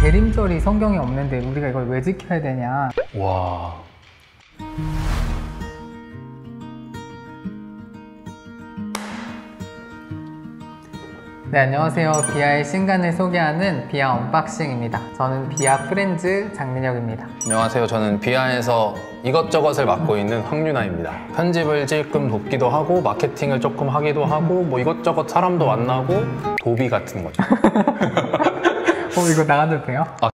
대림절이 성경에 없는데 우리가 이걸 왜 지켜야 되냐. 와. 네, 안녕하세요. 비아의 신간을 소개하는 비아 언박싱입니다. 저는 비아 프렌즈 장민혁입니다. 안녕하세요. 저는 비아에서 이것저것을 맡고 있는 황윤아입니다. 편집을 찔끔 돕기도 하고 마케팅을 조금 하기도 하고 뭐 이것저것 사람도 만나고 도비 같은 거죠. 이거 나가도 돼요? 아.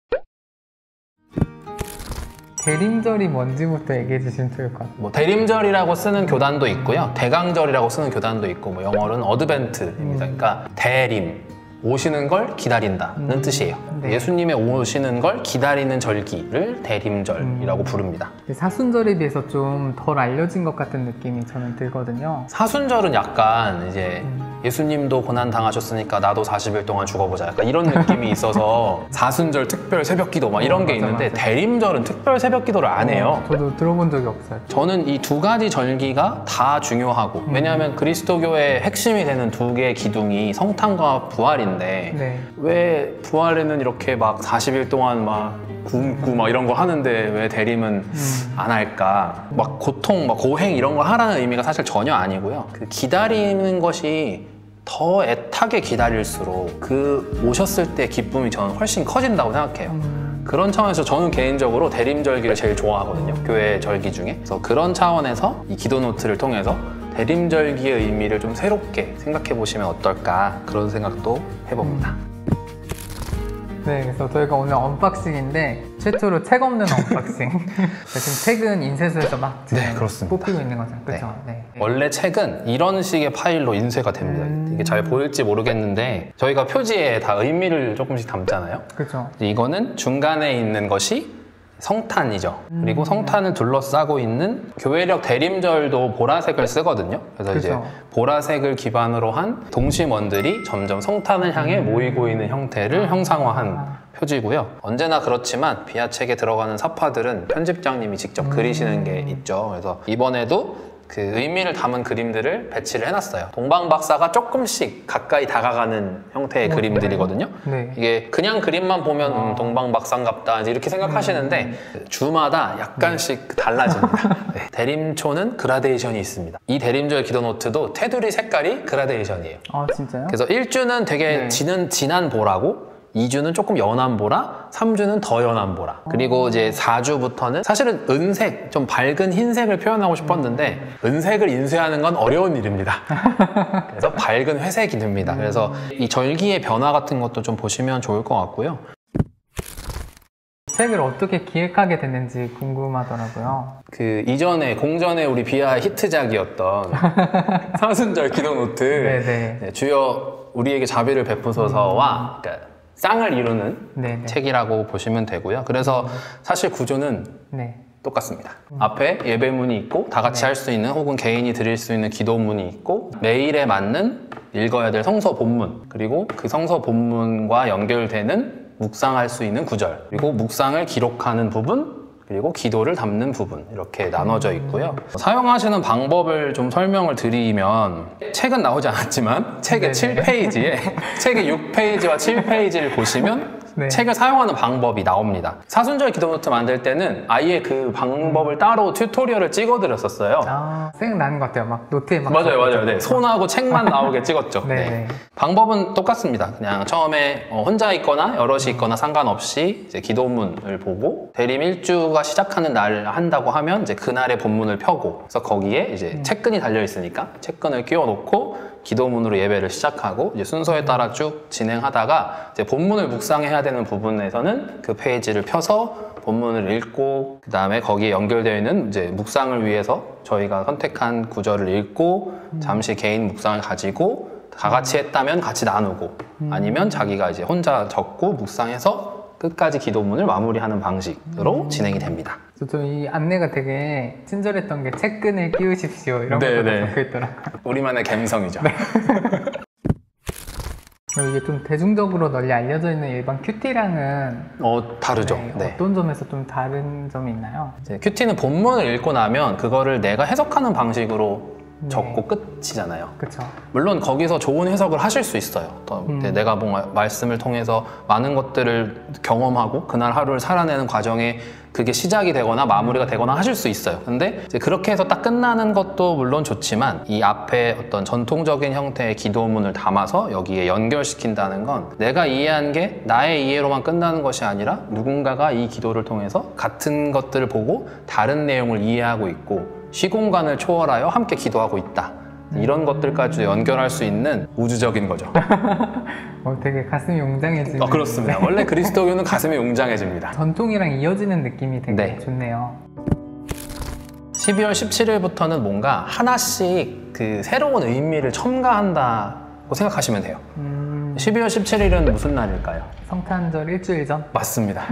대림절이 뭔지부터 얘기해 주시면 좋을 것 같아요. 뭐 대림절이라고 쓰는 교단도 있고요. 대강절이라고 쓰는 교단도 있고 뭐 영어로는 어드벤트입니다. 그러니까 대림, 오시는 걸 기다린다는 뜻이에요. 네. 예수님의 오시는 걸 기다리는 절기를 대림절이라고 부릅니다. 사순절에 비해서 좀 덜 알려진 것 같은 느낌이 저는 들거든요. 사순절은 약간 이제 예수님도 고난 당하셨으니까 나도 40일 동안 죽어보자 약간 이런 느낌이 있어서 사순절 특별 새벽기도 막 이런 게 있는데 맞아. 대림절은 특별 새벽기도를 안 해요. 저도 들어본 적이 없어요. 저는 이 두 가지 절기가 다 중요하고 왜냐하면 그리스도교의 핵심이 되는 두 개의 기둥이 성탄과 부활인데 네. 왜 부활에는 이렇게 막 40일 동안 막 굶고 막 이런 거 하는데 왜 대림은 안 할까? 막 고통, 막 고행 이런 걸 하라는 의미가 사실 전혀 아니고요. 그 기다리는 것이 더 애타게 기다릴수록 그 오셨을 때 기쁨이 저는 훨씬 커진다고 생각해요. 그런 차원에서 저는 개인적으로 대림절기를 제일 좋아하거든요. 교회 절기 중에. 그래서 그런 차원에서 이 기도 노트를 통해서 대림절기의 의미를 좀 새롭게 생각해 보시면 어떨까 그런 생각도 해봅니다. 네, 그래서 저희가 오늘 언박싱인데 최초로 책 없는 언박싱. 지금 책은 인쇄소에서 막 네, 그렇습니다. 뽑히고 있는 거죠, 그렇죠? 네. 네. 원래 책은 이런 식의 파일로 인쇄가 됩니다. 이게 잘 보일지 모르겠는데 저희가 표지에 다 의미를 조금씩 담잖아요. 그렇죠. 이거는 중간에 있는 것이 성탄이죠. 그리고 성탄을 둘러싸고 있는 교회력 대림절도 보라색을 쓰거든요. 그래서 그쵸. 이제 보라색을 기반으로 한 동심원들이 점점 성탄을 향해 모이고 있는 형태를 형상화한 표지고요. 언제나 그렇지만 비아 책에 들어가는 사파들은 편집장님이 직접 그리시는 게 있죠. 그래서 이번에도 그 의미를 담은 그림들을 배치를 해놨어요. 동방박사가 조금씩 가까이 다가가는 형태의 그림들이거든요. 네. 이게 그냥 그림만 보면 동방박사인갑다 이렇게 생각하시는데 주마다 약간씩 달라집니다. 네. 대림초는 그라데이션이 있습니다. 이 대림절 기도 노트도 테두리 색깔이 그라데이션이에요. 아, 진짜요? 그래서 1주는 되게 진한 보라고 2주는 조금 연한 보라, 3주는 더 연한 보라. 그리고 이제 4주부터는 사실은 은색, 좀 밝은 흰색을 표현하고 싶었는데 은색을 인쇄하는 건 어려운 일입니다. 그래서 밝은 회색이 됩니다. 그래서 이 절기의 변화 같은 것도 좀 보시면 좋을 것 같고요. 책을 어떻게 기획하게 됐는지 궁금하더라고요. 그 이전에 공전에 우리 비아 히트작이었던 사순절 기도 노트 네, 주여 우리에게 자비를 베푸소서와 그러니까 쌍을 이루는 네네. 책이라고 보시면 되고요. 그래서 사실 구조는 똑같습니다. 앞에 예배문이 있고 다 같이 할 수 있는 혹은 개인이 드릴 수 있는 기도문이 있고 매일에 맞는 읽어야 될 성서 본문 그리고 그 성서 본문과 연결되는 묵상할 수 있는 구절 그리고 묵상을 기록하는 부분 그리고 기도를 담는 부분 이렇게 나눠져 있고요. 사용하시는 방법을 좀 설명을 드리면 책은 나오지 않았지만 책의 7페이지에 책의 6페이지와 7페이지를 보시면 책을 사용하는 방법이 나옵니다. 사순절 기도 노트 만들 때는 아예 그 방법을 따로 튜토리얼을 찍어드렸었어요. 아, 생각나는 것 같아요. 막 노트에 막 맞아요. 네. 손하고 책만 나오게 찍었죠. 네. 방법은 똑같습니다. 그냥 처음에 혼자 있거나 여럿이 있거나 상관없이 이제 기도문을 보고 대림 1주가 시작하는 날을 한다고 하면 이제 그날의 본문을 펴고 그래서 거기에 이제 책끈이 달려 있으니까 책끈을 끼워 놓고 기도문으로 예배를 시작하고 이제 순서에 따라 쭉 진행하다가 이제 본문을 묵상해야 되는 부분에서는 그 페이지를 펴서 본문을 읽고 그 다음에 거기에 연결되어 있는 이제 묵상을 위해서 저희가 선택한 구절을 읽고 잠시 개인 묵상을 가지고 다 같이 했다면 같이 나누고 아니면 자기가 이제 혼자 적고 묵상해서 끝까지 기도문을 마무리하는 방식으로 진행이 됩니다. 저 이 안내가 되게 친절했던 게 책끈을 끼우십시오 이런 것도 적혀있더라고요. 우리만의 감성이죠. 이게 좀 대중적으로 널리 알려져 있는 일반 큐티랑은 다르죠. 어떤 점에서 좀 다른 점이 있나요? 큐티는 본문을 읽고 나면 그거를 내가 해석하는 방식으로 적고 끝이잖아요. 그쵸. 물론 거기서 좋은 해석을 하실 수 있어요. 내가 뭔가 말씀을 통해서 많은 것들을 경험하고 그날 하루를 살아내는 과정에 그게 시작이 되거나 마무리가 되거나 하실 수 있어요. 근데 이제 그렇게 해서 딱 끝나는 것도 물론 좋지만 이 앞에 어떤 전통적인 형태의 기도문을 담아서 여기에 연결시킨다는 건 내가 이해한 게 나의 이해로만 끝나는 것이 아니라 누군가가 이 기도를 통해서 같은 것들을 보고 다른 내용을 이해하고 있고 시공간을 초월하여 함께 기도하고 있다. 이런 것들까지 연결할 수 있는 우주적인 거죠. 되게 가슴이 웅장해지는. 그렇습니다. 원래 그리스도교는 가슴이 웅장해집니다. 전통이랑 이어지는 느낌이 되게 네. 좋네요. 12월 17일부터는 뭔가 하나씩 그 새로운 의미를 첨가한다고 생각하시면 돼요. 12월 17일은 무슨 날일까요? 성탄절 일주일 전? 맞습니다.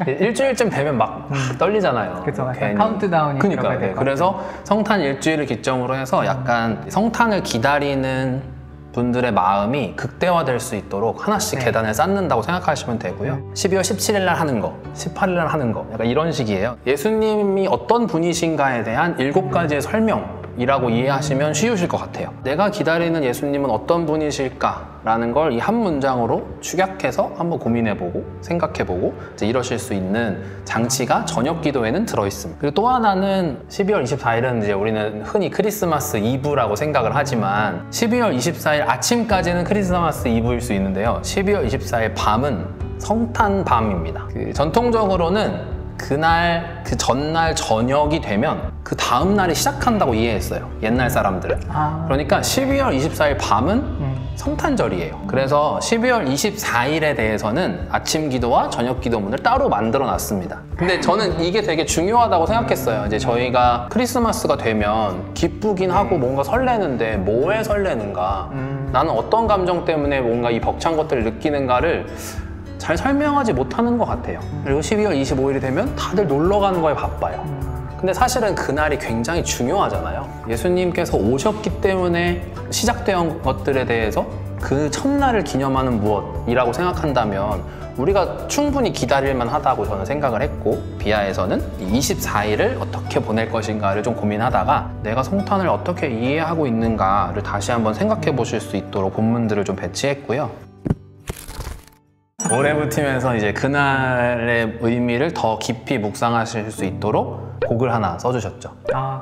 일주일쯤 되면 막 떨리잖아요. 그쵸, 약간 카운트다운이 그러니까, 들어가야 될 것 그래서 성탄 일주일을 기점으로 해서 약간 성탄을 기다리는 분들의 마음이 극대화될 수 있도록 하나씩 네. 계단을 쌓는다고 생각하시면 되고요. 12월 17일 날 하는 거, 18일 날 하는 거 약간 이런 식이에요. 예수님이 어떤 분이신가에 대한 7가지의 설명이라고 이해하시면 쉬우실 것 같아요. 내가 기다리는 예수님은 어떤 분이실까라는 걸 이 한 문장으로 축약해서 한번 고민해보고 생각해보고 이제 이러실 수 있는 장치가 저녁 기도에는 들어있습니다. 그리고 또 하나는 12월 24일은 이제 우리는 흔히 크리스마스 이브라고 생각을 하지만 12월 24일 아침까지는 크리스마스 이브일 수 있는데요. 12월 24일 밤은 성탄 밤입니다. 전통적으로는 그날 그 전날 저녁이 되면 그 다음 날이 시작한다고 이해했어요. 옛날 사람들은. 그러니까 12월 24일 밤은 성탄절이에요. 그래서 12월 24일에 대해서는 아침 기도와 저녁 기도문을 따로 만들어 놨습니다. 근데 저는 이게 되게 중요하다고 생각했어요. 이제 저희가 크리스마스가 되면 기쁘긴 하고 뭔가 설레는데 뭐에 설레는가? 나는 어떤 감정 때문에 뭔가 이 벅찬 것들을 느끼는가를 잘 설명하지 못하는 것 같아요. 그리고 12월 25일이 되면 다들 놀러 가는 거에 바빠요. 근데 사실은 그날이 굉장히 중요하잖아요. 예수님께서 오셨기 때문에 시작된 것들에 대해서 그 첫날을 기념하는 무엇이라고 생각한다면 우리가 충분히 기다릴만 하다고 저는 생각을 했고, 비아에서는 24일을 어떻게 보낼 것인가를 좀 고민하다가 내가 성탄을 어떻게 이해하고 있는가를 다시 한번 생각해 보실 수 있도록 본문들을 좀 배치했고요. 오래 붙이면서 이제 그날의 의미를 더 깊이 묵상하실 수 있도록 곡을 하나 써주셨죠.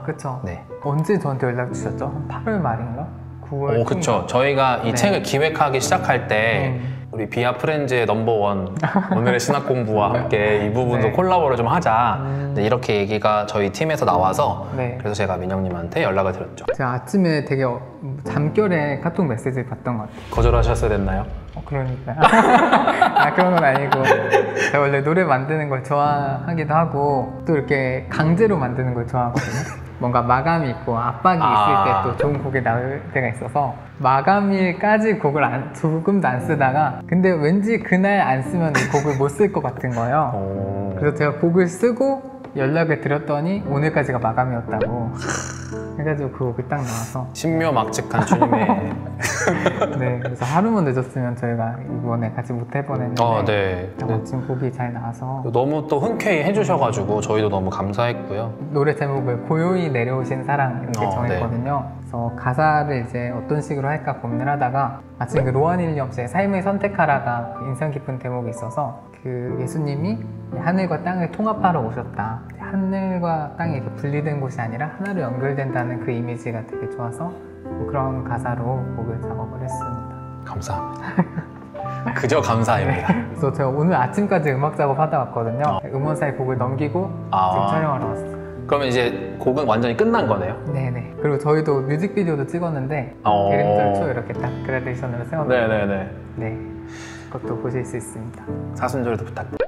그쵸. 네. 언제 저한테 연락 주셨죠? 한 8월 말인가? 9월. 그쵸. 저희가 이 네. 책을 기획하기 시작할 때 우리 비아 프렌즈의 넘버원 오늘의 신학 공부와 함께 이 부분도 네. 콜라보를 좀 하자. 이렇게 얘기가 저희 팀에서 나와서 네. 그래서 제가 민영님한테 연락을 드렸죠. 제가 아침에 되게 잠결에 카톡 메시지를 봤던 것 같아요. 거절하셨어야 됐나요? 그러니까요. 그런 건 아니고 제가 원래 노래 만드는 걸 좋아하기도 하고 또 이렇게 강제로 만드는 걸 좋아하거든요. 뭔가 마감이 있고 압박이 있을 때 또 좋은 곡이 나올 때가 있어서 마감일까지 곡을 조금도 안 쓰다가 근데 왠지 그날 안 쓰면 이 곡을 못 쓸 것 같은 거예요. 그래서 제가 곡을 쓰고 연락을 드렸더니 오늘까지가 마감이었다고 해가지고 그 곡이 딱 나와서 신묘막측한 주님의 네, 그래서 하루만 늦었으면 저희가 이번에 같이 못 해보냈는데 네. 마침 곡이 잘 나와서 너무 또 흔쾌히 해주셔가지고 저희도 너무 감사했고요. 노래 제목을 고요히 내려오신 사랑 이렇게 정했거든요. 그래서 가사를 이제 어떤 식으로 할까 고민을 하다가 마침 그 로한 윌리엄스의 삶을 선택하라가 인상 깊은 대목이 있어서 그 예수님이 하늘과 땅을 통합하러 오셨다. 하늘과 땅이 이렇게 분리된 곳이 아니라 하나로 연결된다는 그 이미지가 되게 좋아서 그런 가사로 곡을 작업을 했습니다. 감사합니다. 그저 감사합니다. 그래서 제가 오늘 아침까지 음악 작업하다 왔거든요. 음원사에 곡을 넘기고 지금 촬영하러 왔어요. 그러면 이제 곡은 완전히 끝난 거네요? 네네. 그리고 저희도 뮤직비디오도 찍었는데 대림절 초 이렇게 딱 그라데이션으로 세워놓은 네네네. 네, 그것도 보실 수 있습니다. 사순절도 부탁드립니다.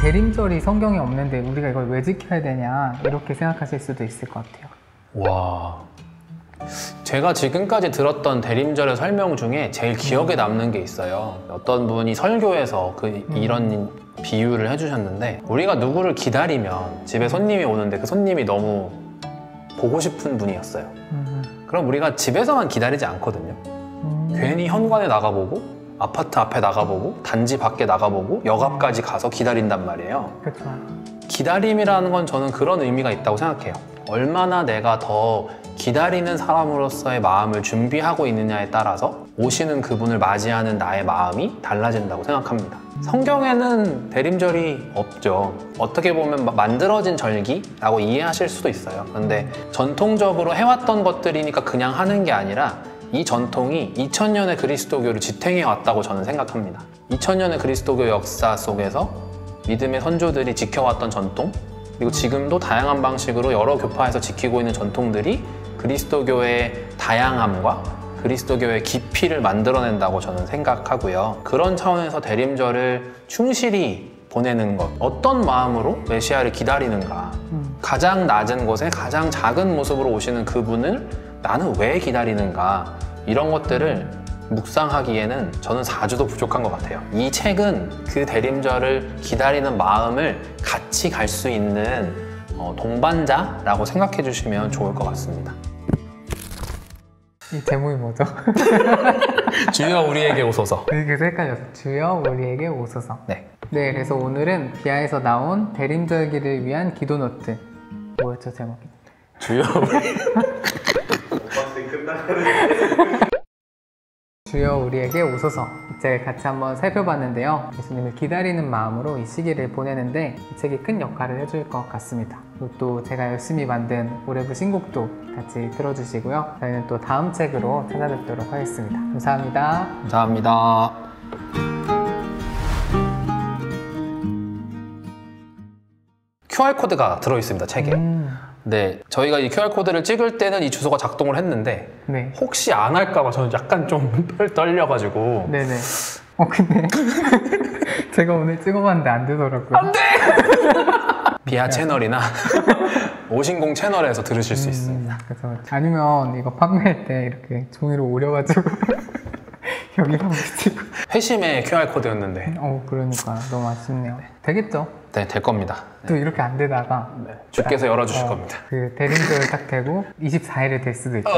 대림절이 성경에 없는데 우리가 이걸 왜 지켜야 되냐 이렇게 생각하실 수도 있을 것 같아요. 와, 제가 지금까지 들었던 대림절의 설명 중에 제일 기억에 남는 게 있어요. 어떤 분이 설교에서 이런 비유를 해주셨는데, 우리가 누구를 기다리면 집에 손님이 오는데 그 손님이 너무 보고 싶은 분이었어요. 그럼 우리가 집에서만 기다리지 않거든요. 괜히 현관에 나가보고 아파트 앞에 나가보고 단지 밖에 나가보고 역 앞까지 가서 기다린단 말이에요. 그렇죠. 기다림이라는 건 저는 그런 의미가 있다고 생각해요. 얼마나 내가 더 기다리는 사람으로서의 마음을 준비하고 있느냐에 따라서 오시는 그분을 맞이하는 나의 마음이 달라진다고 생각합니다. 성경에는 대림절이 없죠. 어떻게 보면 만들어진 절기라고 이해하실 수도 있어요. 그런데 전통적으로 해왔던 것들이니까 그냥 하는 게 아니라 이 전통이 2000년의 그리스도교를 지탱해 왔다고 저는 생각합니다. 2000년의 그리스도교 역사 속에서 믿음의 선조들이 지켜왔던 전통, 그리고 지금도 다양한 방식으로 여러 교파에서 지키고 있는 전통들이 그리스도교의 다양함과 그리스도교의 깊이를 만들어낸다고 저는 생각하고요. 그런 차원에서 대림절을 충실히 보내는 것, 어떤 마음으로 메시아를 기다리는가, 가장 낮은 곳에 가장 작은 모습으로 오시는 그분을 나는 왜 기다리는가, 이런 것들을 묵상하기에는 저는 4주도 부족한 것 같아요. 이 책은 그 대림절을 기다리는 마음을 같이 갈 수 있는 동반자라고 생각해 주시면 좋을 것 같습니다. 이 제목이 뭐죠? 주여 우리에게 오소서. 계속 헷갈려서 주여 우리에게 오소서. 네. 네, 그래서 오늘은 비아에서 나온 대림절기를 위한 기도 노트. 뭐였죠 제목이? 주여 주여 우리에게 오소서. 이 책을 같이 한번 살펴봤는데요. 예수님을 기다리는 마음으로 이 시기를 보내는데 이 책이 큰 역할을 해줄 것 같습니다. 그리고 또 제가 열심히 만든 오레브 신곡도 같이 들어주시고요. 저희는 또 다음 책으로 찾아뵙도록 하겠습니다. 감사합니다. 감사합니다. QR코드가 들어있습니다, 책에. 네, 저희가 이 QR코드를 찍을 때는 이 주소가 작동을 했는데 네. 혹시 안 할까봐 저는 약간 좀 떨려가지고. 네네. 근데 제가 오늘 찍어봤는데 안 되더라고요. 안 돼! 비아 채널이나 오신공 채널에서 들으실 수 있습니다. 그래서 아니면 이거 판매할 때 이렇게 종이로 오려가지고 여기만 붙이고. 회심의 QR코드였는데. 그러니까 너무 아쉽네요. 되겠죠? 네, 될 겁니다. 또 이렇게 안 되다가 주께서 열어주실 겁니다. 그 대림절 딱 되고 24일에 될 수도 있죠.